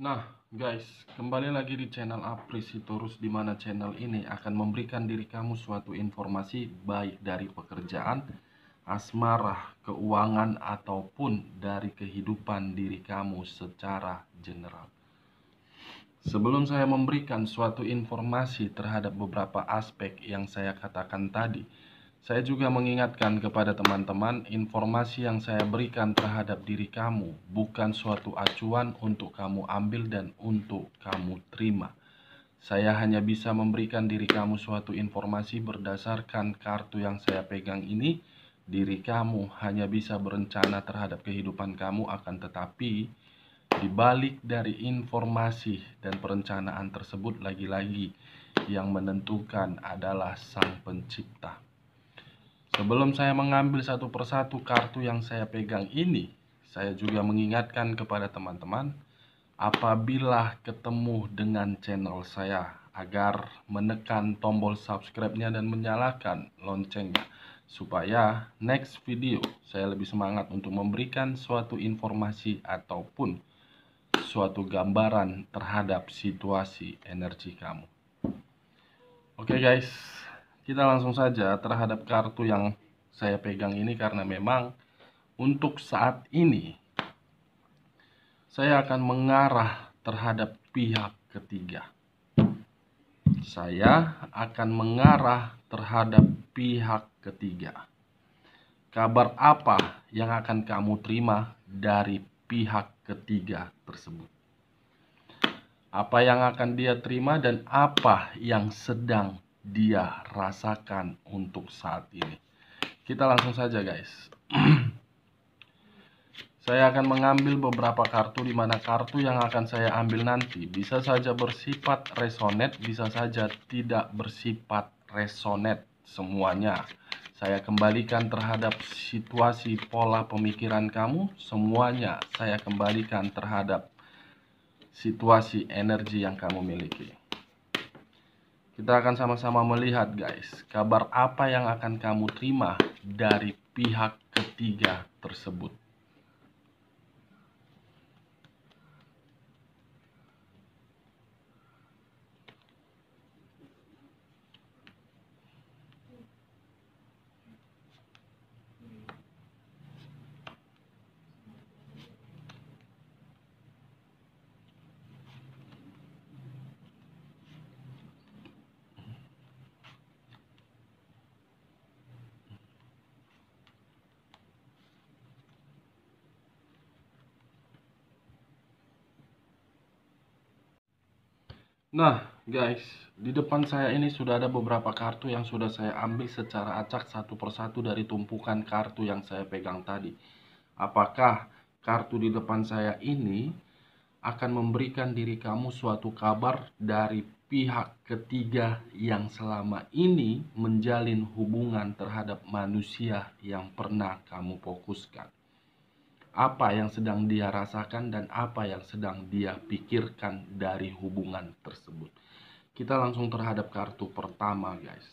Nah, guys, kembali lagi di channel Aprisitorus, di mana channel ini akan memberikan diri kamu suatu informasi baik dari pekerjaan, asmara, keuangan, ataupun dari kehidupan diri kamu secara general. Sebelum saya memberikan suatu informasi terhadap beberapa aspek yang saya katakan tadi, saya juga mengingatkan kepada teman-teman, informasi yang saya berikan terhadap diri kamu bukan suatu acuan untuk kamu ambil dan untuk kamu terima. Saya hanya bisa memberikan diri kamu suatu informasi berdasarkan kartu yang saya pegang ini. Diri kamu hanya bisa berencana terhadap kehidupan kamu, akan tetapi di balik dari informasi dan perencanaan tersebut, lagi-lagi yang menentukan adalah Sang Pencipta. Sebelum saya mengambil satu persatu kartu yang saya pegang ini, saya juga mengingatkan kepada teman-teman, apabila ketemu dengan channel saya, agar menekan tombol subscribe-nya dan menyalakan loncengnya, supaya next video saya lebih semangat untuk memberikan suatu informasi ataupun suatu gambaran terhadap situasi energi kamu. Oke guys, kita langsung saja terhadap kartu yang saya pegang ini, karena memang untuk saat ini saya akan mengarah terhadap pihak ketiga. Saya akan mengarah terhadap pihak ketiga. Kabar apa yang akan kamu terima dari pihak ketiga tersebut? Apa yang akan dia terima dan apa yang sedang dia rasakan untuk saat ini? Kita langsung saja guys. Saya akan mengambil beberapa kartu, di mana kartu yang akan saya ambil nanti bisa saja bersifat resonate, bisa saja tidak bersifat resonate semuanya. Saya kembalikan terhadap situasi pola pemikiran kamu, semuanya saya kembalikan terhadap situasi energi yang kamu miliki. Kita akan sama-sama melihat guys, kabar apa yang akan kamu terima dari pihak ketiga tersebut. Nah guys, di depan saya ini sudah ada beberapa kartu yang sudah saya ambil secara acak satu persatu dari tumpukan kartu yang saya pegang tadi. Apakah kartu di depan saya ini akan memberikan diri kamu suatu kabar dari pihak ketiga yang selama ini menjalin hubungan terhadap manusia yang pernah kamu fokuskan? Apa yang sedang dia rasakan dan apa yang sedang dia pikirkan dari hubungan tersebut? Kita langsung terhadap kartu pertama guys.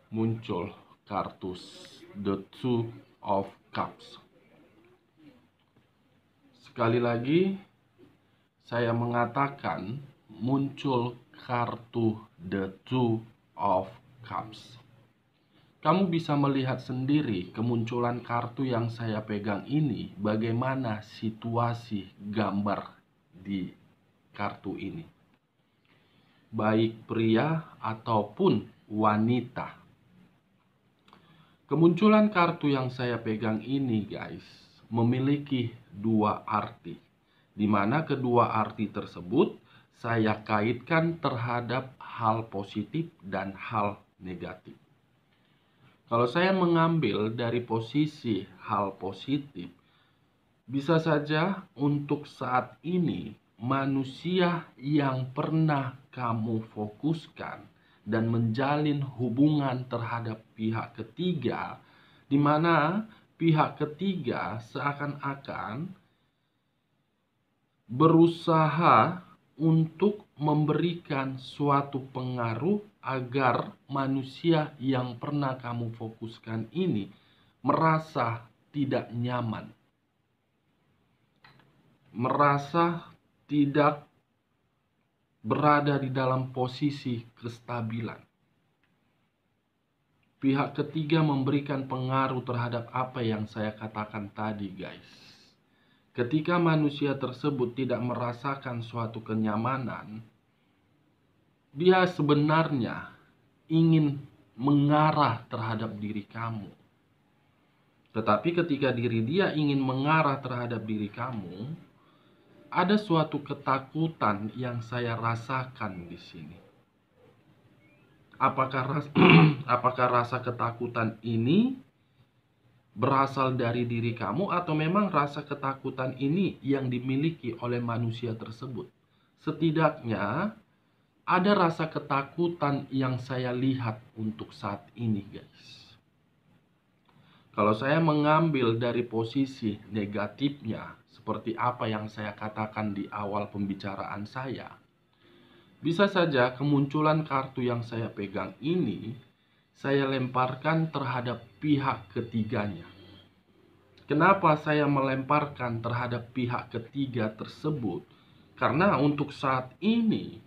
Muncul kartu The Two of Cups. Sekali lagi saya mengatakan, muncul kartu The Two of Cups. Kamu bisa melihat sendiri kemunculan kartu yang saya pegang ini, bagaimana situasi gambar di kartu ini. Baik pria ataupun wanita. Kemunculan kartu yang saya pegang ini guys, memiliki dua arti, di mana kedua arti tersebut saya kaitkan terhadap hal positif dan hal negatif. Kalau saya mengambil dari posisi hal positif, bisa saja untuk saat ini manusia yang pernah kamu fokuskan dan menjalin hubungan terhadap pihak ketiga, di mana pihak ketiga seakan-akan berusaha untuk memberikan suatu pengaruh agar manusia yang pernah kamu fokuskan ini merasa tidak nyaman, merasa tidak berada di dalam posisi kestabilan. Pihak ketiga memberikan pengaruh terhadap apa yang saya katakan tadi, guys. Ketika manusia tersebut tidak merasakan suatu kenyamanan, dia sebenarnya ingin mengarah terhadap diri kamu. Tetapi ketika diri dia ingin mengarah terhadap diri kamu, ada suatu ketakutan yang saya rasakan di sini. Apakah rasa ketakutan ini berasal dari diri kamu, atau memang rasa ketakutan ini yang dimiliki oleh manusia tersebut? Setidaknya ada rasa ketakutan yang saya lihat untuk saat ini, guys. Kalau saya mengambil dari posisi negatifnya, seperti apa yang saya katakan di awal pembicaraan saya, bisa saja kemunculan kartu yang saya pegang ini saya lemparkan terhadap pihak ketiganya. Kenapa saya melemparkan terhadap pihak ketiga tersebut? Karena untuk saat ini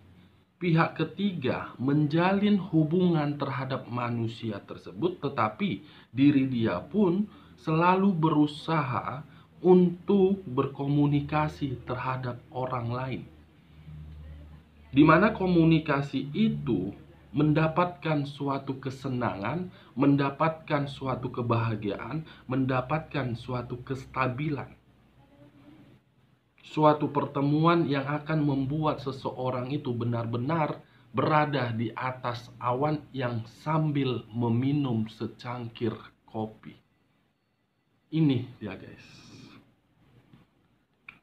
pihak ketiga menjalin hubungan terhadap manusia tersebut, tetapi diri dia pun selalu berusaha untuk berkomunikasi terhadap orang lain. Di mana komunikasi itu mendapatkan suatu kesenangan, mendapatkan suatu kebahagiaan, mendapatkan suatu kestabilan. Suatu pertemuan yang akan membuat seseorang itu benar-benar berada di atas awan yang sambil meminum secangkir kopi. Ini dia, guys.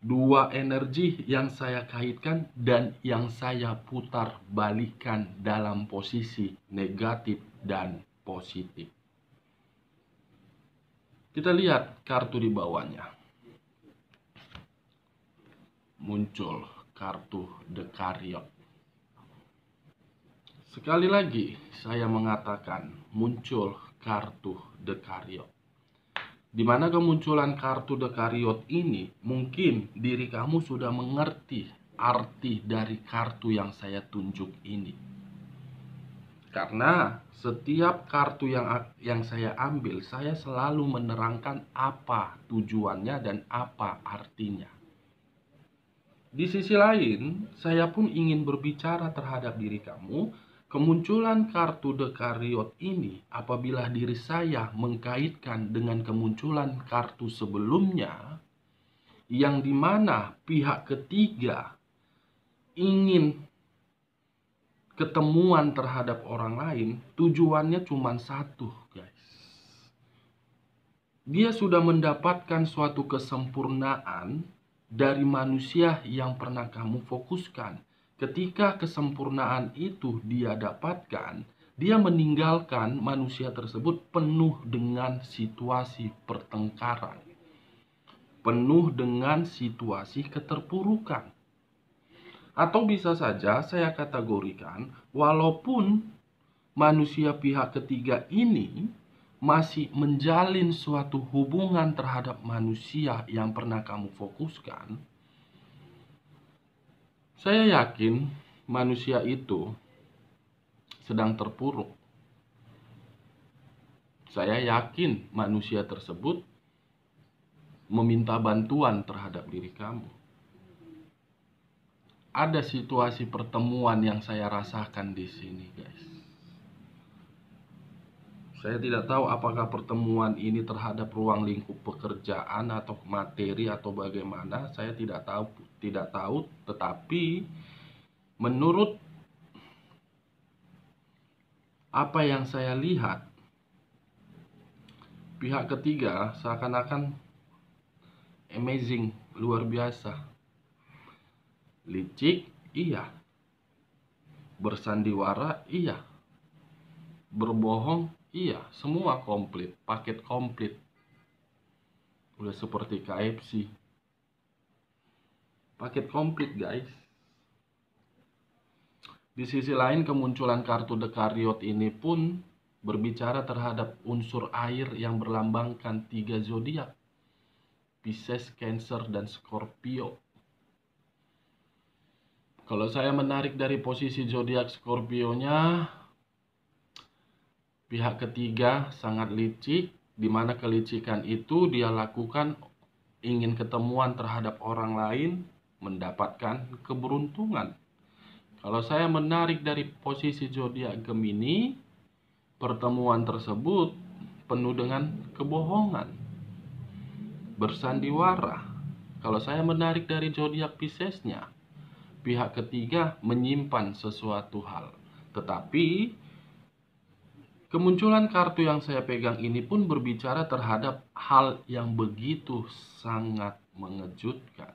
Dua energi yang saya kaitkan dan yang saya putar balikan dalam posisi negatif dan positif. Kita lihat kartu di bawahnya. Muncul kartu The Chariot. Sekali lagi saya mengatakan muncul kartu The Chariot. Di mana kemunculan kartu The Chariot ini, mungkin diri kamu sudah mengerti arti dari kartu yang saya tunjuk ini. Karena setiap kartu yang saya ambil, saya selalu menerangkan apa tujuannya dan apa artinya. Di sisi lain, saya pun ingin berbicara terhadap diri kamu. Kemunculan kartu The Chariot ini, apabila diri saya mengkaitkan dengan kemunculan kartu sebelumnya, yang dimana pihak ketiga ingin ketemuan terhadap orang lain, tujuannya cuma satu, guys. Dia sudah mendapatkan suatu kesempurnaan dari manusia yang pernah kamu fokuskan. Ketika kesempurnaan itu dia dapatkan, dia meninggalkan manusia tersebut penuh dengan situasi pertengkaran, penuh dengan situasi keterpurukan. Atau bisa saja saya kategorikan, walaupun manusia pihak ketiga ini masih menjalin suatu hubungan terhadap manusia yang pernah kamu fokuskan, saya yakin manusia itu sedang terpuruk. Saya yakin manusia tersebut meminta bantuan terhadap diri kamu. Ada situasi pertemuan yang saya rasakan di sini, guys. Saya tidak tahu apakah pertemuan ini terhadap ruang lingkup pekerjaan atau materi atau bagaimana. Saya tidak tahu, tetapi menurut apa yang saya lihat, pihak ketiga seakan-akan amazing, luar biasa. Licik, iya. Bersandiwara, iya. Berbohong, iya. Semua komplit, paket komplit. Udah seperti KFC. Paket komplit, guys. Di sisi lain, kemunculan kartu The Chariot ini pun berbicara terhadap unsur air yang berlambangkan 3 zodiak: Pisces, Cancer, dan Scorpio. Kalau saya menarik dari posisi zodiak Scorpio-nya, pihak ketiga sangat licik, di mana kelicikan itu dia lakukan ingin ketemuan terhadap orang lain, mendapatkan keberuntungan. Kalau saya menarik dari posisi zodiak Gemini, pertemuan tersebut penuh dengan kebohongan, bersandiwara. Kalau saya menarik dari zodiak Piscesnya, pihak ketiga menyimpan sesuatu hal. Tetapi kemunculan kartu yang saya pegang ini pun berbicara terhadap hal yang begitu sangat mengejutkan.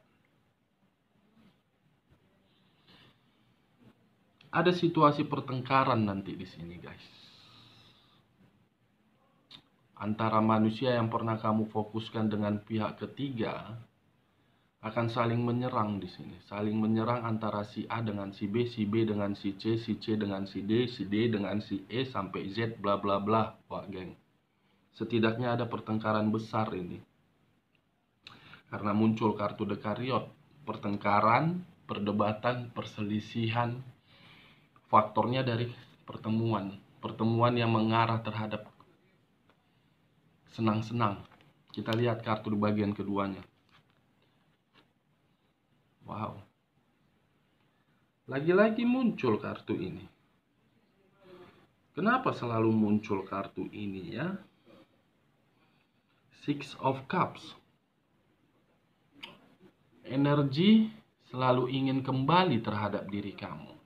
Ada situasi pertengkaran nanti di sini, guys. Antara manusia yang pernah kamu fokuskan dengan pihak ketiga akan saling menyerang di sini. Saling menyerang antara si A dengan si B dengan si C dengan si D dengan si E sampai Z bla bla bla. Wah, geng. Setidaknya ada pertengkaran besar ini. Karena muncul kartu The Chariot, pertengkaran, perdebatan, perselisihan. Faktornya dari pertemuan yang mengarah terhadap senang-senang. Kita lihat kartu di bagian keduanya. Wow. Lagi-lagi muncul kartu ini. Kenapa selalu muncul kartu ini ya? Six of Cups. Energi selalu ingin kembali terhadap diri kamu.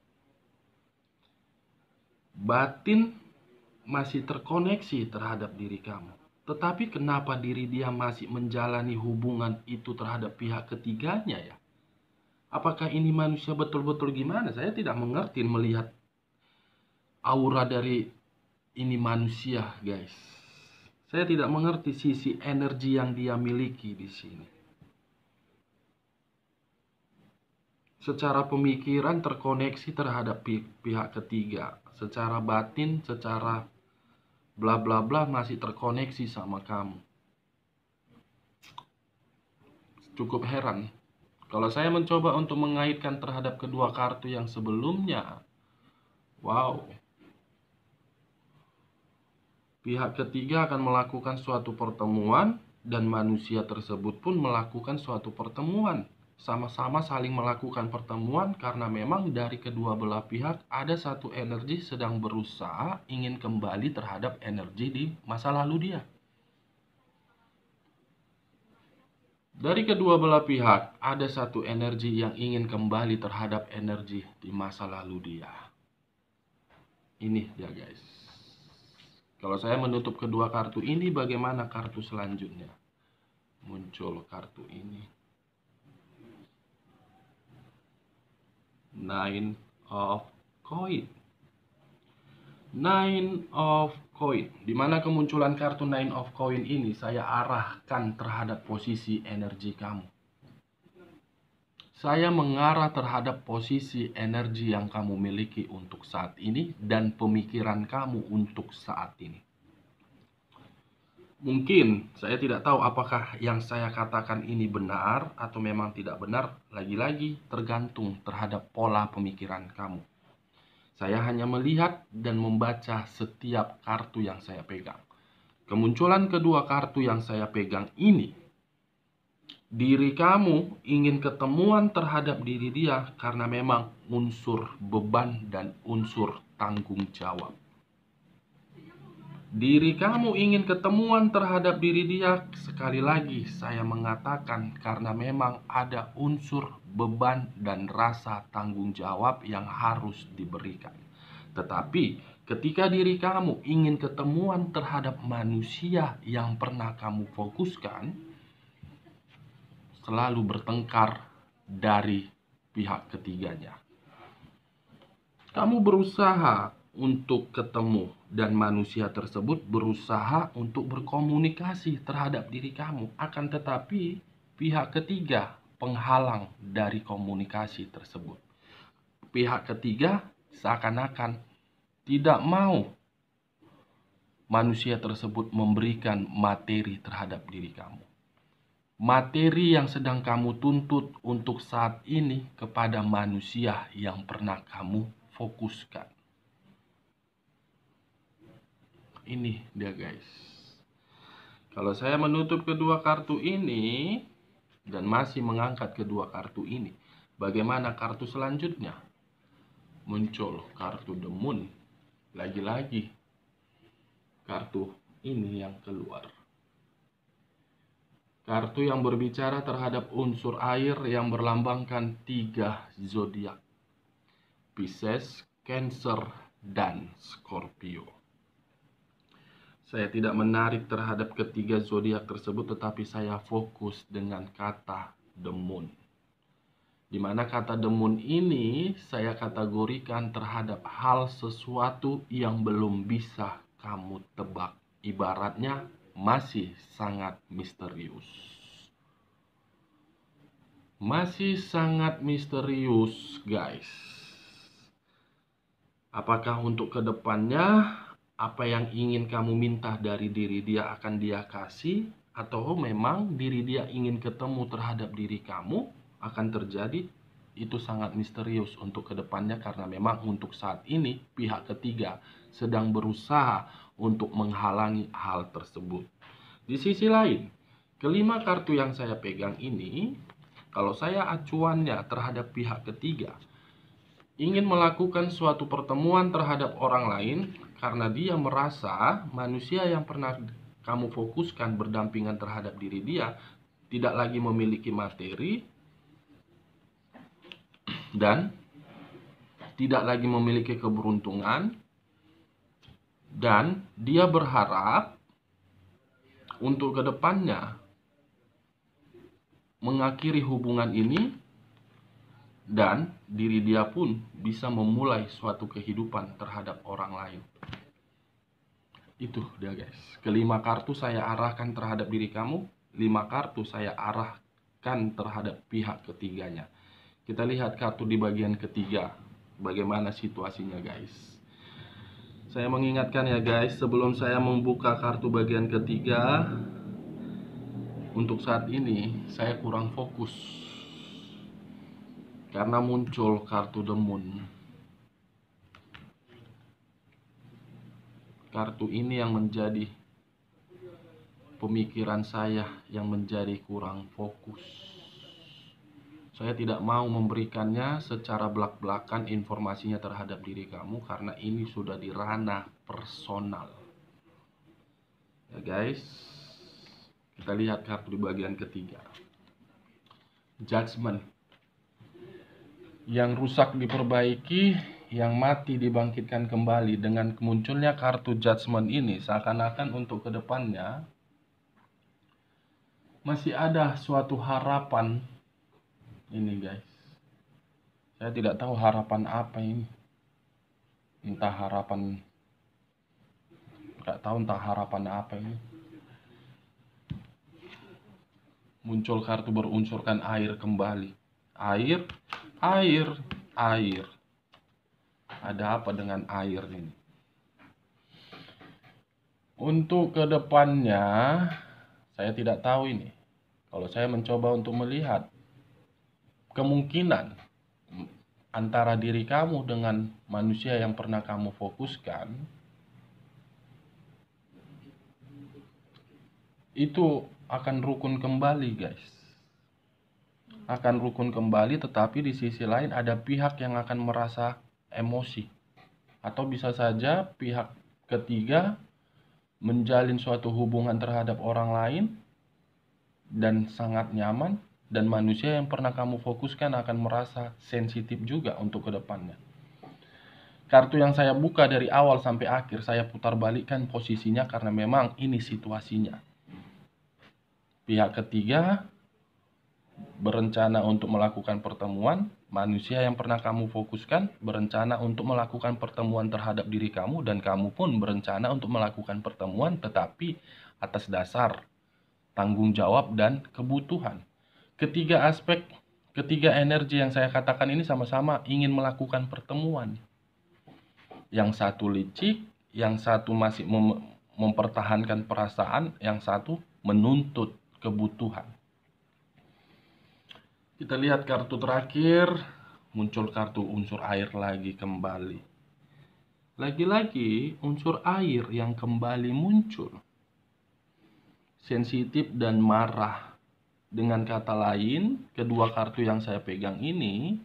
Batin masih terkoneksi terhadap diri kamu. Tetapi kenapa diri dia masih menjalani hubungan itu terhadap pihak ketiganya ya? Apakah ini manusia betul-betul gimana? Saya tidak mengerti melihat aura dari ini manusia, guys. Saya tidak mengerti sisi energi yang dia miliki di sini. Secara pemikiran terkoneksi terhadap pihak ketiga. Secara batin, secara bla bla bla masih terkoneksi sama kamu. Cukup heran. Kalau saya mencoba untuk mengaitkan terhadap kedua kartu yang sebelumnya, wow. Pihak ketiga akan melakukan suatu pertemuan dan manusia tersebut pun melakukan suatu pertemuan. Sama-sama saling melakukan pertemuan karena memang dari kedua belah pihak ada satu energi sedang berusaha ingin kembali terhadap energi di masa lalu dia. Dari kedua belah pihak ada satu energi yang ingin kembali terhadap energi di masa lalu dia. Ini ya guys. Kalau saya menutup kedua kartu ini, bagaimana kartu selanjutnya? Muncul kartu ini. Nine of Coin. Nine of Coin. Dimana kemunculan kartu Nine of Coin ini saya arahkan terhadap posisi energi kamu. Saya mengarah terhadap posisi energi yang kamu miliki untuk saat ini dan pemikiran kamu untuk saat ini. Mungkin saya tidak tahu apakah yang saya katakan ini benar atau memang tidak benar. Lagi-lagi tergantung terhadap pola pemikiran kamu. Saya hanya melihat dan membaca setiap kartu yang saya pegang. Kemunculan kedua kartu yang saya pegang ini, diri kamu ingin ketemuan terhadap diri dia karena memang unsur beban dan unsur tanggung jawab. Diri kamu ingin ketemuan terhadap diri dia, sekali lagi saya mengatakan karena memang ada unsur beban dan rasa tanggung jawab yang harus diberikan. Tetapi ketika diri kamu ingin ketemuan terhadap manusia yang pernah kamu fokuskan, selalu bertengkar dari pihak ketiganya. Kamu berusaha untuk ketemu dan manusia tersebut berusaha untuk berkomunikasi terhadap diri kamu. Akan tetapi pihak ketiga penghalang dari komunikasi tersebut. Pihak ketiga seakan-akan tidak mau manusia tersebut memberikan materi terhadap diri kamu. materi yang sedang kamu tuntut untuk saat ini kepada manusia yang pernah kamu fokuskan. Ini dia guys. Kalau saya menutup kedua kartu ini dan masih mengangkat kedua kartu ini, bagaimana kartu selanjutnya? Muncul kartu The Moon. Lagi-lagi kartu ini yang keluar. Kartu yang berbicara terhadap unsur air yang berlambangkan 3 zodiak. Pisces, Cancer, dan Scorpio. Saya tidak menarik terhadap ketiga zodiak tersebut, tetapi saya fokus dengan kata The Moon. Di mana kata The Moon ini saya kategorikan terhadap hal sesuatu yang belum bisa kamu tebak. Ibaratnya masih sangat misterius. Masih sangat misterius, guys. Apakah untuk kedepannya apa yang ingin kamu minta dari diri dia akan dia kasih, atau memang diri dia ingin ketemu terhadap diri kamu akan terjadi? Itu sangat misterius untuk kedepannya, karena memang untuk saat ini pihak ketiga sedang berusaha untuk menghalangi hal tersebut. Di sisi lain, kelima kartu yang saya pegang ini, kalau saya acuannya terhadap pihak ketiga, ingin melakukan suatu pertemuan terhadap orang lain karena dia merasa manusia yang pernah kamu fokuskan berdampingan terhadap diri dia tidak lagi memiliki materi dan tidak lagi memiliki keberuntungan, dan dia berharap untuk kedepannya mengakhiri hubungan ini dan diri dia pun bisa memulai suatu kehidupan terhadap orang lain. Itu dia guys. Kelima kartu saya arahkan terhadap diri kamu, 5 kartu saya arahkan terhadap pihak ketiganya. Kita lihat kartu di bagian ketiga, bagaimana situasinya guys. Saya mengingatkan ya guys, sebelum saya membuka kartu bagian ketiga, untuk saat ini saya kurang fokus karena muncul kartu The Moon. Kartu ini yang menjadi pemikiran saya yang menjadi kurang fokus. Saya tidak mau memberikannya secara belak-belakan informasinya terhadap diri kamu, karena ini sudah di ranah personal. Ya guys, kita lihat kartu di bagian ketiga. Judgment. Yang rusak diperbaiki, yang mati dibangkitkan kembali. Dengan munculnya kartu Judgment ini, seakan-akan untuk kedepannya masih ada suatu harapan. Ini guys, saya tidak tahu harapan apa ini. Entah harapan, nggak tahu entah harapan apa ini. Muncul kartu berunsurkan air kembali. Air, air, air. Ada apa dengan air ini? Untuk kedepannya, saya tidak tahu ini. Kalau saya mencoba untuk melihat kemungkinan antara diri kamu dengan manusia yang pernah kamu fokuskan, itu akan rukun kembali guys. Akan rukun kembali, tetapi di sisi lain ada pihak yang akan merasa emosi. Atau bisa saja pihak ketiga menjalin suatu hubungan terhadap orang lain dan sangat nyaman, dan manusia yang pernah kamu fokuskan akan merasa sensitif juga untuk kedepannya. Kartu yang saya buka dari awal sampai akhir saya putar balikkan posisinya karena memang ini situasinya. Pihak ketiga berencana untuk melakukan pertemuan, manusia yang pernah kamu fokuskan berencana untuk melakukan pertemuan terhadap diri kamu, dan kamu pun berencana untuk melakukan pertemuan, tetapi atas dasar tanggung jawab dan kebutuhan. Ketiga aspek, ketiga energi yang saya katakan ini sama-sama ingin melakukan pertemuan. Yang satu licik, yang satu masih mempertahankan perasaan, yang satu menuntut kebutuhan. Kita lihat kartu terakhir, muncul kartu unsur air lagi kembali. Lagi-lagi unsur air yang kembali muncul. Sensitif dan marah. Dengan kata lain, kedua kartu yang saya pegang ini,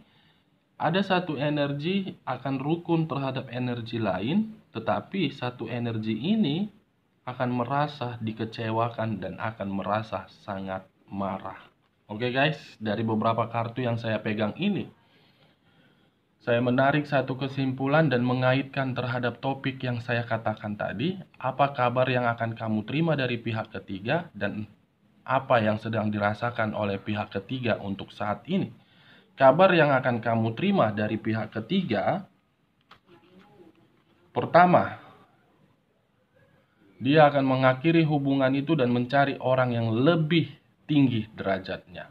ada satu energi akan rukun terhadap energi lain, tetapi satu energi ini akan merasa dikecewakan dan akan merasa sangat marah. Oke guys, dari beberapa kartu yang saya pegang ini, saya menarik satu kesimpulan dan mengaitkan terhadap topik yang saya katakan tadi. Apa kabar yang akan kamu terima dari pihak ketiga dan apa yang sedang dirasakan oleh pihak ketiga untuk saat ini. Kabar yang akan kamu terima dari pihak ketiga, pertama, dia akan mengakhiri hubungan itu dan mencari orang yang lebih tinggi derajatnya.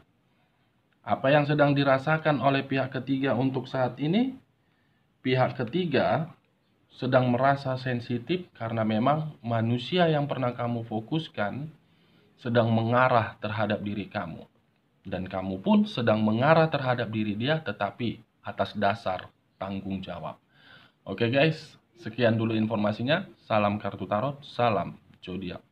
Apa yang sedang dirasakan oleh pihak ketiga untuk saat ini? Pihak ketiga sedang merasa sensitif karena memang manusia yang pernah kamu fokuskan sedang mengarah terhadap diri kamu. Dan kamu pun sedang mengarah terhadap diri dia, tetapi atas dasar tanggung jawab. Oke guys, sekian dulu informasinya. Salam kartu tarot, salam zodiak.